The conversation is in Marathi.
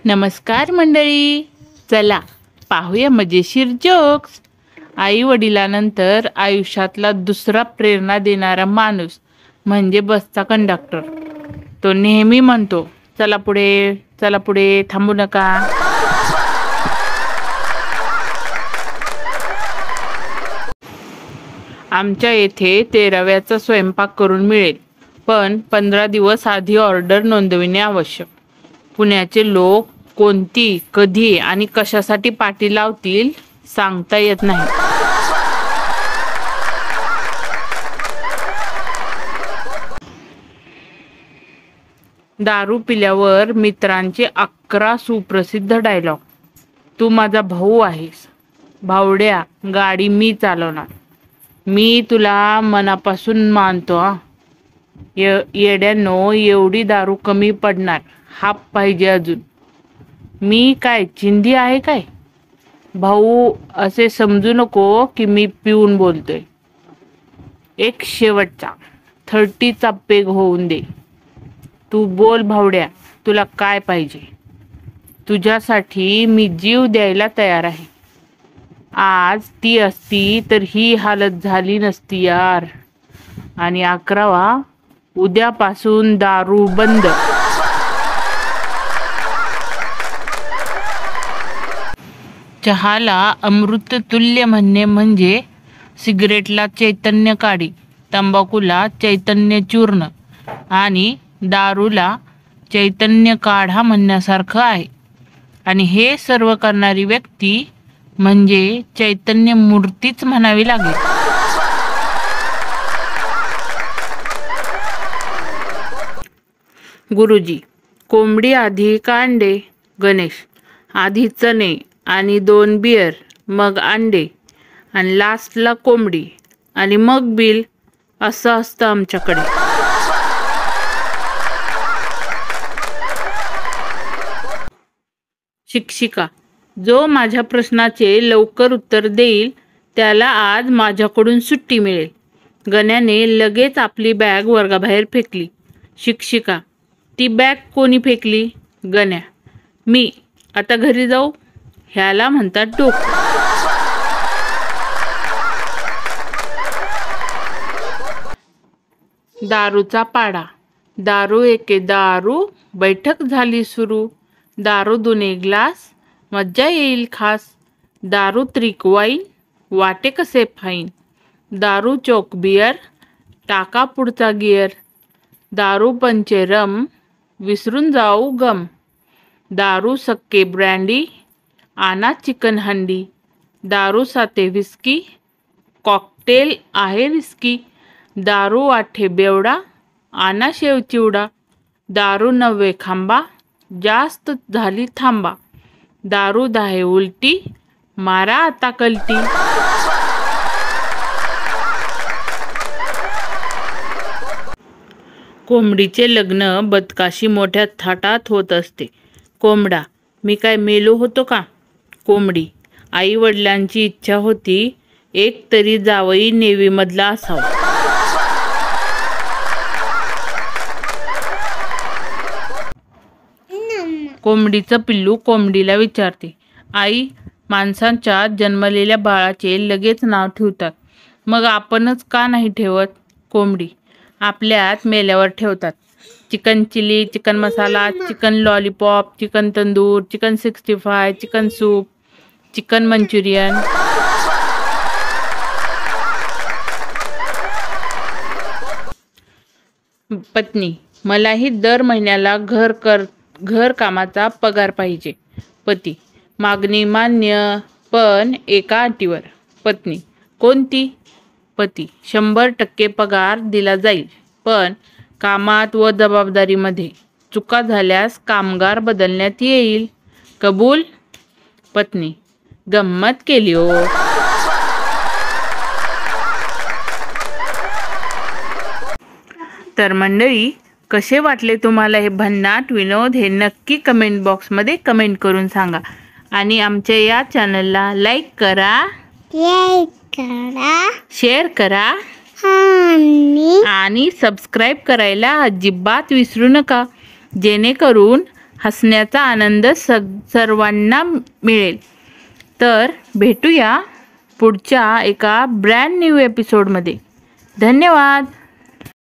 नमस्कार मंडळी, चला पाहूया मजेशीर जोक्स। आई वडिलांनंतर आयुष्यातला दुसरा प्रेरणा देणारा माणूस म्हणजे बसचा कंडक्टर। तो नेहमी म्हणतो, चला पुढे चला पुढे, थांबू नका। आमच्या येथे 13व्याचा स्वयंपाक करून मिळेल, पण 15 दिवस आधी ऑर्डर नोंदविणे आवश्यक। पुण्याचे लोक कोणती, कधी आणि कशासाठी पाटी लावतील सांगता येत नाही। दारू पिल्यावर मित्रांचे 11 सुप्रसिद्ध डायलॉग। तू माझा भाऊ आहेस, भावड्या गाडी मी चालवणार, मी तुला मनापासून मानतो। येड्यानो, एवढी दारू कमी पडणार, हाप पाहिजे अजून। मी काय चिंधी आहे काय? भाऊ असे समजू नको की मी पिऊन बोलतोय। एक शेवटचा 30चा पेग होऊन दे। तू बोल भावड्या, तुला काय पाहिजे? तुझ्यासाठी मी जीव द्यायला तयार आहे। आज ती असती तर ही हालत झाली नसती यार। आणि 11वा, उद्यापासून दारू बंद। चहाला अमृत तुल्य म्हणणे म्हणजे सिगरेटला चैतन्य काडी, तंबाखूला चैतन्य चूर्ण आणि दारूला चैतन्य काढा म्हणण्यासारखं आहे। आणि हे सर्व करणारी व्यक्ती म्हणजे चैतन्य मूर्तीच म्हणावी लागेल। गुरुजी, कोंबडी आधी का अंडे? गणेश, आधी चणे आणि 2 बियर, मग अंडे आणि लास्टला कोंबडी आणि मग बिल, असं असतं आमच्याकडे। शिक्षिका, जो माझ्या प्रश्नाचे लवकर उत्तर देईल त्याला आज माझ्याकडून सुट्टी मिळेल। गण्याने लगेच आपली बॅग वर्गाबाहेर फेकली। शिक्षिका, ती बॅग कोणी फेकली? गण्या, मी। आता घरी जाऊ, ह्याला म्हणतात डोकं। दारूचा पाडा। दारू एके दारू, बैठक झाली सुरू। दारू 2 ग्लास, मज्जा येईल खास। दारू त्रिक वाईन, वाटे कसे फाईन। दारू चोक बियर, टाका पुढचा गियर। दारू पंचे रम, विसरून जाऊ गम। दारू सक्के ब्रँडी, आना चिकन हंडी। दारू 7 विस्की, कॉकटेल आहे रिस्की। दारू 8 बेवडा, आना शेव चिवडा। दारू 9 खांबा, जास्त झाली थांबा। दारू 10 उलटी, मारा आता कलटी। कोंबडीचे लग्न बदकाशी मोठ्या थाटात होत असते। कोंबडा, मी काय मेलो होतो का? कोंबडी, आई वडिलांची इच्छा होती एक तरी जावई नेव्हीमधला असावा। कोंबडीचं पिल्लू कोंबडीला विचारते, आई, माणसांच्या जन्मलेल्या बाळाचे लगेच नाव ठेवतात, मग आपणच का नाही ठेवत? कोंबडी, आपल्यात मेल्यावर ठेवतात। Chicken chilli, chicken masala, chicken lollipop, chicken tandoor, chicken 65, chicken soup, chicken Manchurian. पत्नी, मलाही दर महिन्याला घर कामाचा पगार पाहिजे। पती, मागणी मान्य, पण एका अटीवर। पत्नी, कोणती? पती, 100% पगार दिला जाईल, पण कामात व जबाबदारीमध्ये चुका झाल्यास कामगार बदलण्यात येईल। कबूल? पत्नी, गंमत केली हो। तर मंडळी, कसे वाटले तुम्हाला हे भन्नाट विनोद? हे नक्की कमेंट बॉक्समध्ये कमेंट करून सांगा। आणि आमच्या या चॅनलला लाईक करा, शेअर करा आणि सबस्क्राईब करायला अजिबात विसरू नका, जेणेकरून हसण्याचा आनंद सर्वांना मिळेल. तर भेटूया पुढच्या एका ब्रँड न्यू एपिसोडमध्ये. धन्यवाद.